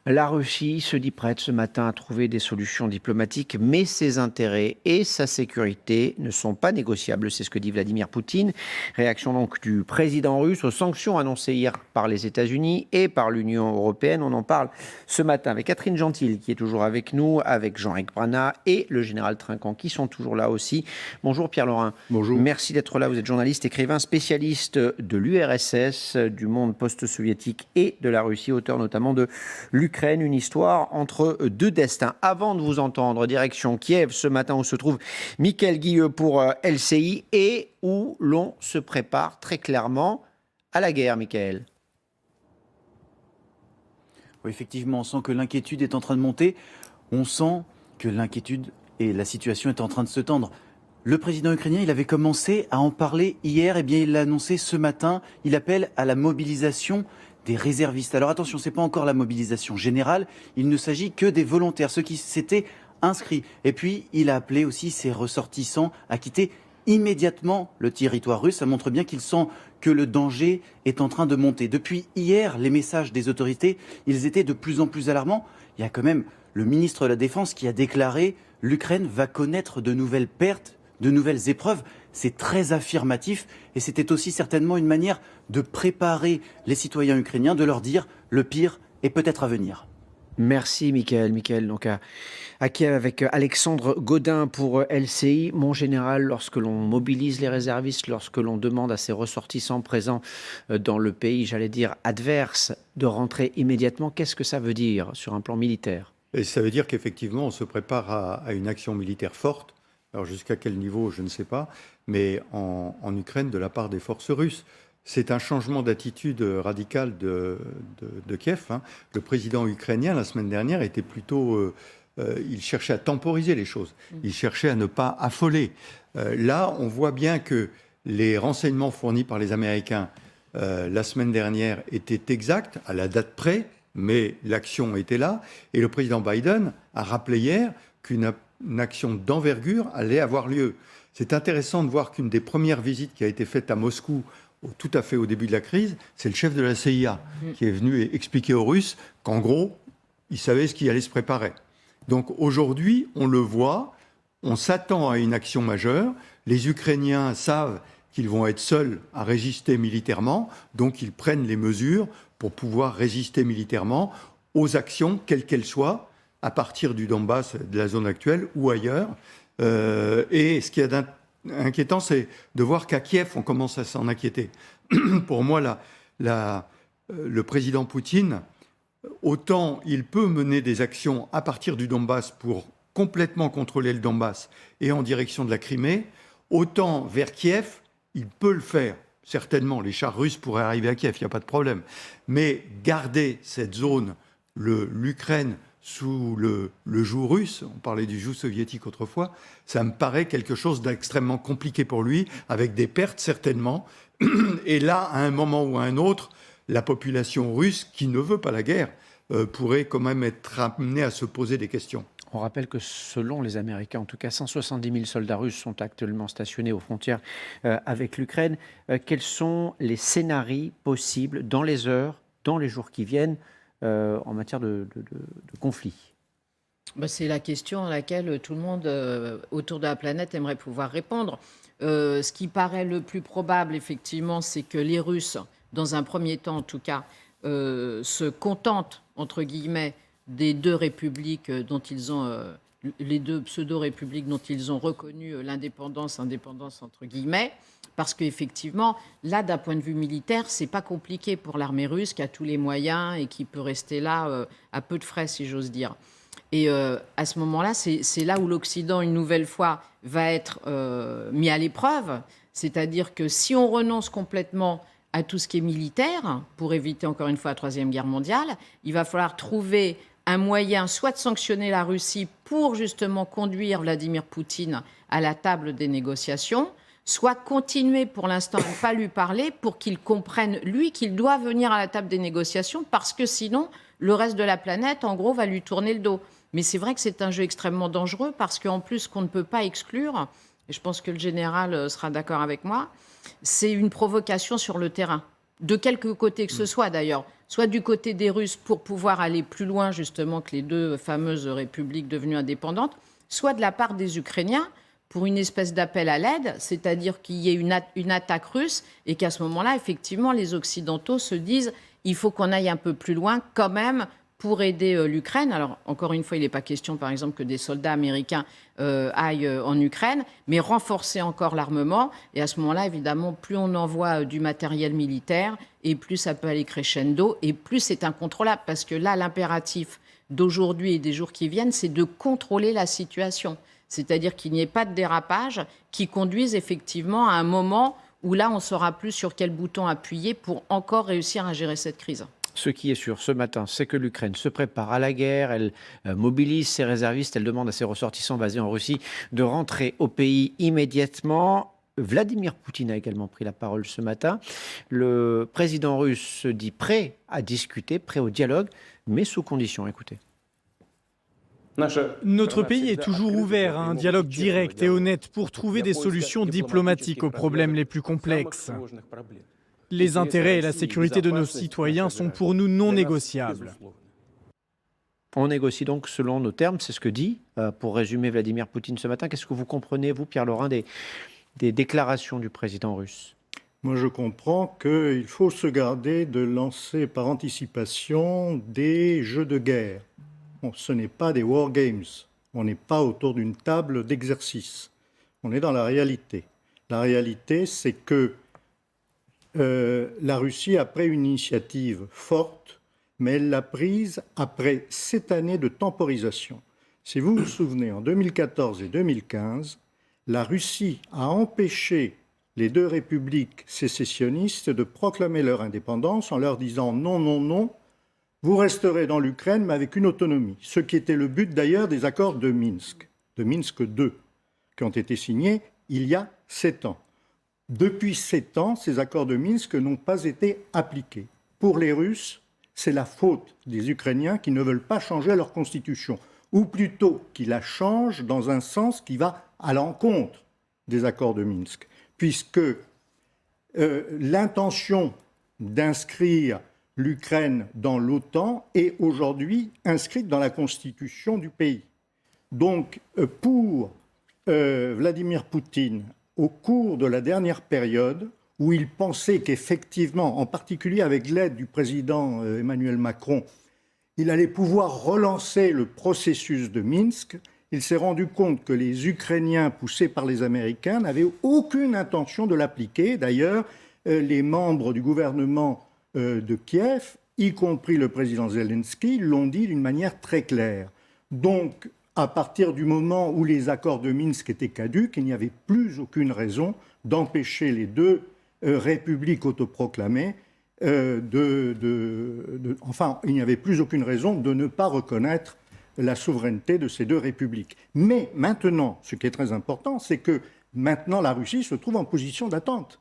La Russie se dit prête ce matin à trouver des solutions diplomatiques, mais ses intérêts et sa sécurité ne sont pas négociables. C'est ce que dit Vladimir Poutine. Réaction donc du président russe aux sanctions annoncées hier par les États-Unis et par l'Union européenne. On en parle ce matin avec Catherine Gentil, qui est toujours avec nous, avec Jean-Éric Brana et le général Trinquant, qui sont toujours là aussi. Bonjour Pierre Laurin. Bonjour. Merci d'être là. Vous êtes journaliste, écrivain, spécialiste de l'URSS, du monde post-soviétique et de la Russie, auteur notamment de l'Ukraine, une histoire entre deux destins. Avant de vous entendre, direction Kiev, ce matin où se trouve Mickaël Guilleux pour LCI et où l'on se prépare très clairement à la guerre, Mickaël. Oui, effectivement, on sent que l'inquiétude est en train de monter. On sent que l'inquiétude et la situation est en train de se tendre. Le président ukrainien, il avait commencé à en parler hier, et bien il l'a annoncé ce matin. Il appelle à la mobilisation des réservistes. Alors attention, ce n'est pas encore la mobilisation générale, il ne s'agit que des volontaires, ceux qui s'étaient inscrits. Et puis, il a appelé aussi ses ressortissants à quitter immédiatement le territoire russe. Ça montre bien qu'il sent que le danger est en train de monter. Depuis hier, les messages des autorités, ils étaient de plus en plus alarmants. Il y a quand même le ministre de la Défense qui a déclaré « l'Ukraine va connaître de nouvelles pertes, de nouvelles épreuves ». C'est très affirmatif et c'était aussi certainement une manière de préparer les citoyens ukrainiens, de leur dire le pire est peut-être à venir. Merci Mickaël. Mickaël, donc à Kiev avec Alexandre Godin pour LCI. Mon général, lorsque l'on mobilise les réservistes, lorsque l'on demande à ses ressortissants présents dans le pays, j'allais dire adverse, de rentrer immédiatement, qu'est-ce que ça veut dire sur un plan militaire ? Et ça veut dire qu'effectivement, on se prépare à une action militaire forte. Alors jusqu'à quel niveau, je ne sais pas, mais en Ukraine, de la part des forces russes. C'est un changement d'attitude radical de Kiev. Le président ukrainien, la semaine dernière, était plutôt... il cherchait à temporiser les choses. Il cherchait à ne pas affoler. Là, on voit bien que les renseignements fournis par les Américains la semaine dernière étaient exacts, à la date près, mais l'action était là. Et le président Biden a rappelé hier qu'une action d'envergure allait avoir lieu. C'est intéressant de voir qu'une des premières visites qui a été faite à Moscou tout à fait au début de la crise, c'est le chef de la CIA qui est venu expliquer aux Russes qu'en gros, il savait ce qui allait se préparer. Donc aujourd'hui, on le voit, on s'attend à une action majeure. Les Ukrainiens savent qu'ils vont être seuls à résister militairement, donc ils prennent les mesures pour pouvoir résister militairement aux actions, quelles qu'elles soient, à partir du Donbass, de la zone actuelle ou ailleurs. Et ce qui est inquiétant, c'est de voir qu'à Kiev, on commence à s'en inquiéter. Pour moi, le président Poutine, autant il peut mener des actions à partir du Donbass pour complètement contrôler le Donbass et en direction de la Crimée, autant vers Kiev, il peut le faire. Certainement, les chars russes pourraient arriver à Kiev, il n'y a pas de problème. Mais garder cette zone, l'Ukraine, sous le joug russe, on parlait du joug soviétique autrefois, ça me paraît quelque chose d'extrêmement compliqué pour lui, avec des pertes certainement. Et là, à un moment ou à un autre, la population russe, qui ne veut pas la guerre, pourrait quand même être amenée à se poser des questions. On rappelle que selon les Américains, en tout cas 170 000 soldats russes sont actuellement stationnés aux frontières avec l'Ukraine. Quels sont les scénarios possibles dans les heures, dans les jours qui viennent en matière de conflit? C'est la question à laquelle tout le monde autour de la planète aimerait pouvoir répondre. Ce qui paraît le plus probable, effectivement, c'est que les Russes, dans un premier temps en tout cas, se contentent, entre guillemets, des deux républiques dont ils ont, les deux pseudo-républiques dont ils ont reconnu l'indépendance entre guillemets, parce qu'effectivement, là, d'un point de vue militaire, c'est pas compliqué pour l'armée russe qui a tous les moyens et qui peut rester là à peu de frais, si j'ose dire. Et à ce moment-là, c'est là où l'Occident, une nouvelle fois, va être mis à l'épreuve. C'est-à-dire que si on renonce complètement à tout ce qui est militaire, pour éviter encore une fois la Troisième Guerre mondiale, il va falloir trouver un moyen soit de sanctionner la Russie pour justement conduire Vladimir Poutine à la table des négociations, soit continuer pour l'instant à ne pas lui parler pour qu'il comprenne, lui, qu'il doit venir à la table des négociations parce que sinon, le reste de la planète, en gros, va lui tourner le dos. Mais c'est vrai que c'est un jeu extrêmement dangereux parce qu'en plus, qu'on ne peut pas exclure, et je pense que le général sera d'accord avec moi, c'est une provocation sur le terrain. de quelque côté que ce soit d'ailleurs, soit du côté des Russes pour pouvoir aller plus loin justement que les deux fameuses républiques devenues indépendantes, soit de la part des Ukrainiens pour une espèce d'appel à l'aide, c'est-à-dire qu'il y ait une attaque russe et qu'à ce moment-là, effectivement, les Occidentaux se disent il faut qu'on aille un peu plus loin quand même pour aider l'Ukraine. Alors, encore une fois, il n'est pas question, par exemple, que des soldats américains aillent en Ukraine, mais renforcer encore l'armement. Et à ce moment-là, évidemment, plus on envoie du matériel militaire, et plus ça peut aller crescendo, et plus c'est incontrôlable. Parce que là, l'impératif d'aujourd'hui et des jours qui viennent, c'est de contrôler la situation. C'est-à-dire qu'il n'y ait pas de dérapage qui conduise effectivement à un moment où là, on ne saura plus sur quel bouton appuyer pour encore réussir à gérer cette crise. Ce qui est sûr ce matin, c'est que l'Ukraine se prépare à la guerre, elle mobilise ses réservistes, elle demande à ses ressortissants basés en Russie de rentrer au pays immédiatement. Vladimir Poutine a également pris la parole ce matin. Le président russe se dit prêt à discuter, prêt au dialogue, mais sous condition. Écoutez. Notre pays est toujours ouvert à un dialogue direct et honnête pour trouver des solutions diplomatiques aux problèmes les plus complexes. Les intérêts et la sécurité de nos citoyens sont pour nous non négociables. On négocie donc selon nos termes, c'est ce que dit, pour résumer, Vladimir Poutine ce matin. Qu'est-ce que vous comprenez, vous, Pierre Laurin, des déclarations du président russe ? Moi, je comprends qu'il faut se garder de lancer par anticipation des jeux de guerre. Bon, ce n'est pas des war games. On n'est pas autour d'une table d'exercice. On est dans la réalité. La réalité, c'est que la Russie a pris une initiative forte, mais elle l'a prise après 7 années de temporisation. Si vous vous souvenez, en 2014 et 2015, la Russie a empêché les deux républiques sécessionnistes de proclamer leur indépendance en leur disant non, non, non, vous resterez dans l'Ukraine, mais avec une autonomie. Ce qui était le but d'ailleurs des accords de Minsk II, qui ont été signés il y a 7 ans. Depuis 7 ans, ces accords de Minsk n'ont pas été appliqués. Pour les Russes, c'est la faute des Ukrainiens qui ne veulent pas changer leur constitution, ou plutôt qui la changent dans un sens qui va à l'encontre des accords de Minsk, puisque l'intention d'inscrire l'Ukraine dans l'OTAN est aujourd'hui inscrite dans la constitution du pays. Donc, pour Vladimir Poutine, au cours de la dernière période, où il pensait qu'effectivement, en particulier avec l'aide du président Emmanuel Macron, il allait pouvoir relancer le processus de Minsk, il s'est rendu compte que les Ukrainiens, poussés par les Américains, n'avaient aucune intention de l'appliquer. D'ailleurs, les membres du gouvernement de Kiev, y compris le président Zelensky, l'ont dit d'une manière très claire. Donc, à partir du moment où les accords de Minsk étaient caducs, il n'y avait plus aucune raison d'empêcher les deux républiques autoproclamées enfin, il n'y avait plus aucune raison de ne pas reconnaître la souveraineté de ces deux républiques. Mais maintenant, ce qui est très important, c'est que maintenant la Russie se trouve en position d'attente.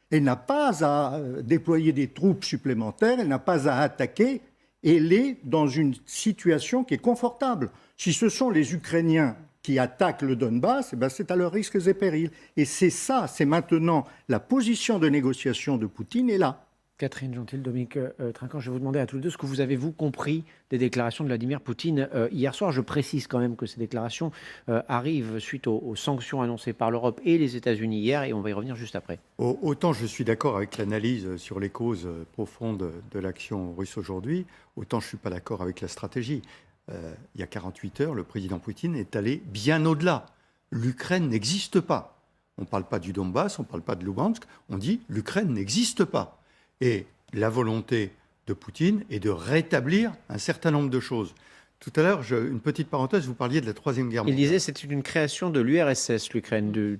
Elle n'a pas à déployer des troupes supplémentaires, elle n'a pas à attaquer, elle est dans une situation qui est confortable. Si ce sont les Ukrainiens qui attaquent le Donbass, eh ben c'est à leurs risques et périls. Et c'est ça, c'est maintenant la position de négociation de Poutine est là. Catherine Gentil, Dominique Trinquant, je vais vous demander à tous les deux ce que vous avez, vous, compris des déclarations de Vladimir Poutine hier soir. Je précise quand même que ces déclarations arrivent suite aux sanctions annoncées par l'Europe et les États-Unis hier, et on va y revenir juste après. Autant je suis d'accord avec l'analyse sur les causes profondes de l'action russe aujourd'hui, autant je ne suis pas d'accord avec la stratégie. Il y a 48 heures, le président Poutine est allé bien au-delà. L'Ukraine n'existe pas. On ne parle pas du Donbass, on ne parle pas de Lugansk, on dit l'Ukraine n'existe pas. Et la volonté de Poutine est de rétablir un certain nombre de choses. Tout à l'heure, une petite parenthèse, vous parliez de la Troisième Guerre mondiale. Il disait que c'est une création de l'URSS, l'Ukraine, du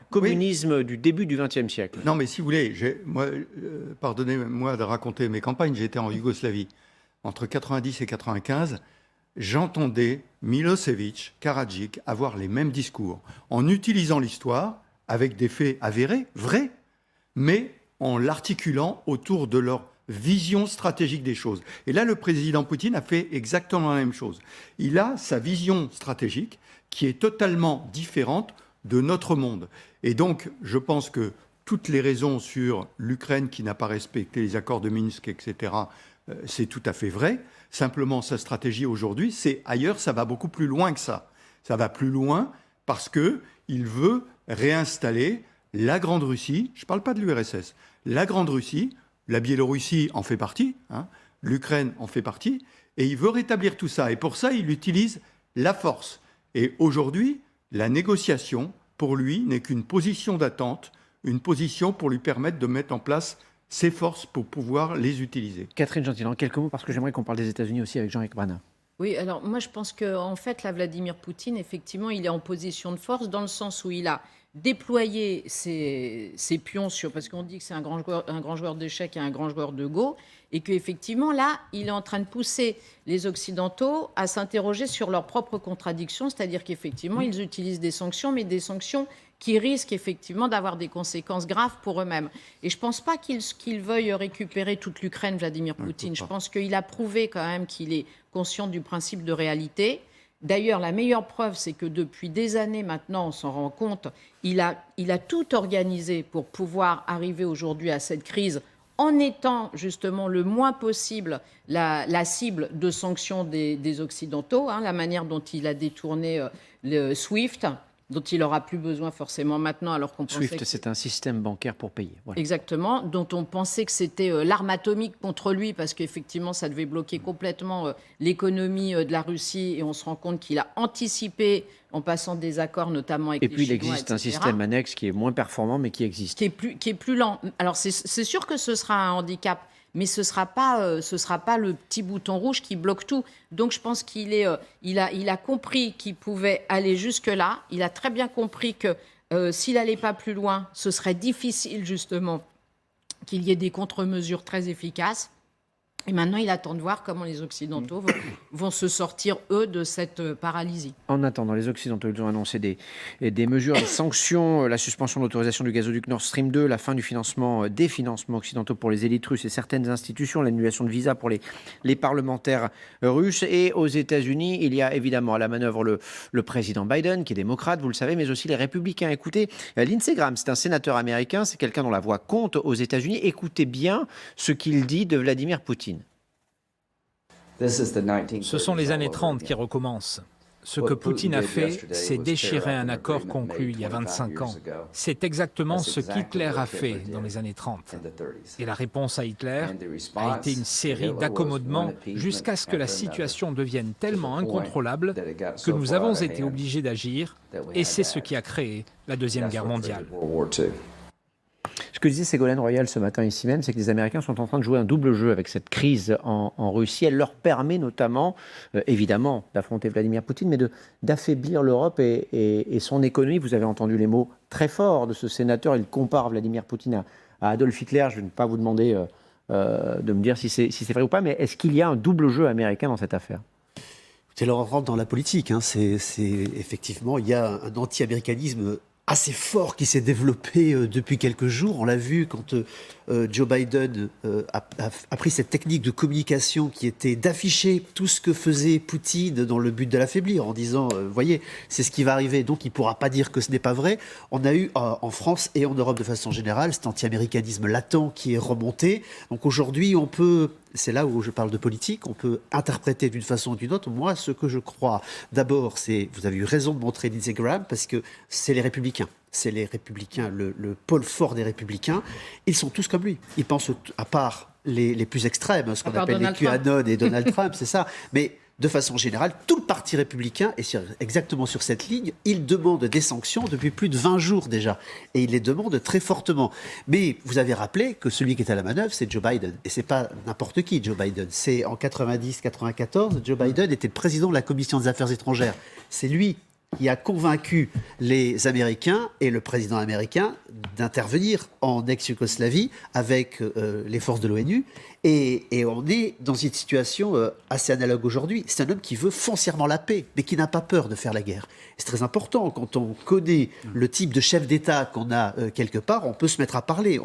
communisme oui. Du début du XXe siècle. Non, mais si vous voulez, pardonnez-moi de raconter mes campagnes, j'ai été en Yougoslavie. Entre 90 et 95, j'entendais Milosevic, Karadzic avoir les mêmes discours, en utilisant l'histoire avec des faits avérés, vrais, mais en l'articulant autour de leur vision stratégique des choses. Et là, le président Poutine a fait exactement la même chose. Il a sa vision stratégique qui est totalement différente de notre monde. Et donc, je pense que toutes les raisons sur l'Ukraine qui n'a pas respecté les accords de Minsk, etc., c'est tout à fait vrai. Simplement, sa stratégie aujourd'hui, c'est ailleurs, ça va beaucoup plus loin que ça. Ça va plus loin parce qu'il veut réinstaller la Grande Russie, je ne parle pas de l'URSS, la Grande Russie, la Biélorussie en fait partie, hein, l'Ukraine en fait partie, et il veut rétablir tout ça. Et pour ça, il utilise la force. Et aujourd'hui, la négociation, pour lui, n'est qu'une position d'attente, une position pour lui permettre de mettre en place ses forces pour pouvoir les utiliser. Catherine Gentil, en quelques mots, parce que j'aimerais qu'on parle des États-Unis aussi avec Jean-Éric Brana. Oui, alors moi je pense qu'en fait, là, Vladimir Poutine, effectivement, il est en position de force dans le sens où il a déployé ses pions parce qu'on dit que c'est un grand joueur d'échecs et un grand joueur de Go, et qu'effectivement, là, il est en train de pousser les Occidentaux à s'interroger sur leurs propres contradictions, c'est-à-dire qu'effectivement, ils utilisent des sanctions, mais des sanctions qui risquent effectivement d'avoir des conséquences graves pour eux-mêmes. Et je ne pense pas qu'il veuille récupérer toute l'Ukraine, Vladimir Poutine. Je pense qu'il a prouvé quand même qu'il est conscient du principe de réalité. D'ailleurs, la meilleure preuve, c'est que depuis des années maintenant, on s'en rend compte, il a tout organisé pour pouvoir arriver aujourd'hui à cette crise en étant justement le moins possible la cible de sanctions des Occidentaux, hein, la manière dont il a détourné le SWIFT, dont il n'aura plus besoin forcément maintenant, alors qu'on pensait SWIFT, c'est un système bancaire pour payer. Voilà. Exactement, dont on pensait que c'était l'arme atomique contre lui, parce qu'effectivement, ça devait bloquer complètement l'économie de la Russie, et on se rend compte qu'il a anticipé en passant des accords, notamment avec les Chinois, Et puis, il existe un système annexe qui est moins performant, mais qui existe. Qui est plus lent. Alors, c'est sûr que ce sera un handicap, mais ce sera pas le petit bouton rouge qui bloque tout. Donc je pense qu'il a compris qu'il pouvait aller jusque-là. Il a très bien compris que s'il n'allait pas plus loin, ce serait difficile justement qu'il y ait des contre-mesures très efficaces. Et maintenant, il attend de voir comment les Occidentaux vont se sortir, eux, de cette paralysie. En attendant, les Occidentaux, ils ont annoncé des mesures, des sanctions, la suspension de l'autorisation du gazoduc Nord Stream 2, la fin du financement, des financements occidentaux pour les élites russes et certaines institutions, l'annulation de visas pour les parlementaires russes. Et aux États-Unis, il y a évidemment à la manœuvre le président Biden, qui est démocrate, vous le savez, mais aussi les républicains. Écoutez, Lindsey Graham, c'est un sénateur américain, c'est quelqu'un dont la voix compte aux États-Unis. Écoutez bien ce qu'il dit de Vladimir Poutine. Ce sont les années 30 qui recommencent. Ce que Poutine a fait, c'est déchirer un accord conclu il y a 25 ans. C'est exactement ce qu'Hitler a fait dans les années 30. Et la réponse à Hitler a été une série d'accommodements jusqu'à ce que la situation devienne tellement incontrôlable que nous avons été obligés d'agir, et c'est ce qui a créé la Deuxième Guerre mondiale. Ce que disait Ségolène Royal ce matin ici même, c'est que les Américains sont en train de jouer un double jeu avec cette crise en Russie. Elle leur permet notamment, évidemment, d'affronter Vladimir Poutine, mais d'affaiblir l'Europe et son économie. Vous avez entendu les mots très forts de ce sénateur. Il compare Vladimir Poutine à Adolf Hitler. Je ne vais pas vous demander de me dire si c'est vrai ou pas, mais est-ce qu'il y a un double jeu américain dans cette affaire ? C'est leur rentre dans la politique. Hein. C'est effectivement, il y a un anti-américanisme assez fort qui s'est développé depuis quelques jours. On l'a vu quand Joe Biden a pris cette technique de communication qui était d'afficher tout ce que faisait Poutine dans le but de l'affaiblir, en disant, voyez, c'est ce qui va arriver, donc il ne pourra pas dire que ce n'est pas vrai. On a eu en France et en Europe de façon générale cet anti-américanisme latent qui est remonté. Donc aujourd'hui, on peut... C'est là où je parle de politique, on peut interpréter d'une façon ou d'une autre. Moi, ce que je crois, d'abord, c'est, vous avez eu raison de montrer Lindsey Graham, parce que c'est les Républicains. C'est les Républicains, le pôle fort des Républicains. Ils sont tous comme lui. Ils pensent, à part les plus extrêmes, ce qu'on appelle les QAnon et Donald Trump, c'est ça. Mais de façon générale, tout le parti républicain est exactement sur cette ligne. Il demande des sanctions depuis plus de 20 jours déjà. Et il les demande très fortement. Mais vous avez rappelé que celui qui est à la manœuvre, c'est Joe Biden. Et c'est pas n'importe qui, Joe Biden. C'est en 90-94, Joe Biden était le président de la Commission des Affaires étrangères. C'est lui qui a convaincu les Américains et le président américain d'intervenir en ex-Yougoslavie avec les forces de l'ONU. Et on est dans une situation assez analogue aujourd'hui. C'est un homme qui veut foncièrement la paix, mais qui n'a pas peur de faire la guerre. C'est très important. Quand on connaît le type de chef d'État qu'on a quelque part, on peut se mettre à parler.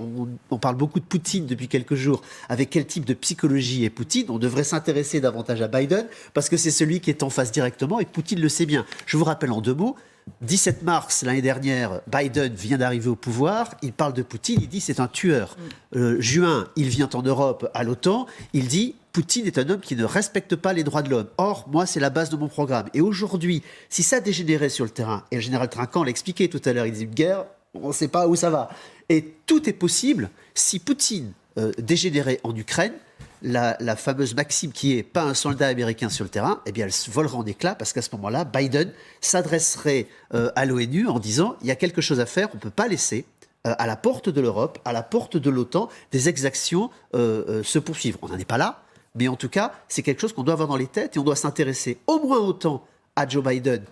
On parle beaucoup de Poutine depuis quelques jours. Avec quel type de psychologie est Poutine ? On devrait s'intéresser davantage à Biden, parce que c'est celui qui est en face directement, et Poutine le sait bien. Je vous rappelle en 2 mots, 17 mars l'année dernière, Biden vient d'arriver au pouvoir, il parle de Poutine, il dit c'est un tueur. Juin, il vient en Europe à l'OTAN, il dit Poutine est un homme qui ne respecte pas les droits de l'homme. Or, moi, c'est la base de mon programme. Et aujourd'hui, si ça dégénérait sur le terrain, et le général Trinquant l'a expliqué tout à l'heure, il dit une guerre, on ne sait pas où ça va. Et tout est possible si Poutine dégénérait en Ukraine. La fameuse maxime qui est pas un soldat américain sur le terrain, eh bien elle se volera en éclats parce qu'à ce moment-là, Biden s'adresserait à l'ONU en disant il y a quelque chose à faire, on ne peut pas laisser à la porte de l'Europe, à la porte de l'OTAN, des exactions se poursuivre. On n'en est pas là, mais en tout cas, c'est quelque chose qu'on doit avoir dans les têtes et on doit s'intéresser au moins autant à Joe Biden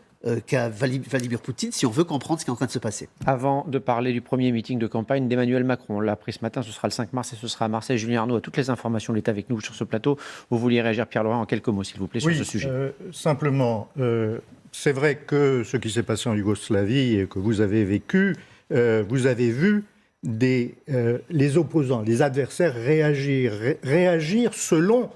qu'à Vladimir Poutine si on veut comprendre ce qui est en train de se passer. Avant de parler du premier meeting de campagne d'Emmanuel Macron, on l'a appris ce matin, ce sera le 5 mars et ce sera à Marseille. Julien Arnaud a toutes les informations, il est avec nous sur ce plateau. Vous vouliez réagir, Pierre Laurent, en quelques mots, s'il vous plaît, sur ce sujet. Simplement, c'est vrai que ce qui s'est passé en Yougoslavie et que vous avez vécu, vous avez vu les opposants, les adversaires réagir selon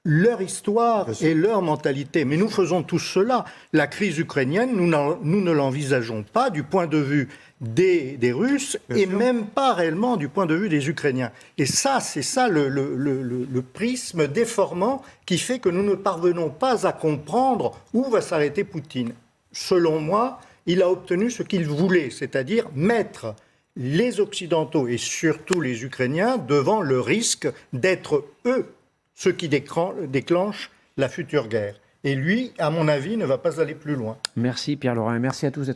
leur histoire et leur mentalité. Mais nous faisons tous cela. La crise ukrainienne, nous ne l'envisageons pas du point de vue des Russes et même pas réellement du point de vue des Ukrainiens. Et ça, c'est ça le prisme déformant qui fait que nous ne parvenons pas à comprendre où va s'arrêter Poutine. Selon moi, il a obtenu ce qu'il voulait, c'est-à-dire mettre les Occidentaux et surtout les Ukrainiens devant le risque d'être eux ceux qui déclenchent la future guerre. Et lui, à mon avis, ne va pas aller plus loin. Merci Pierre Laurent et merci à tous d'être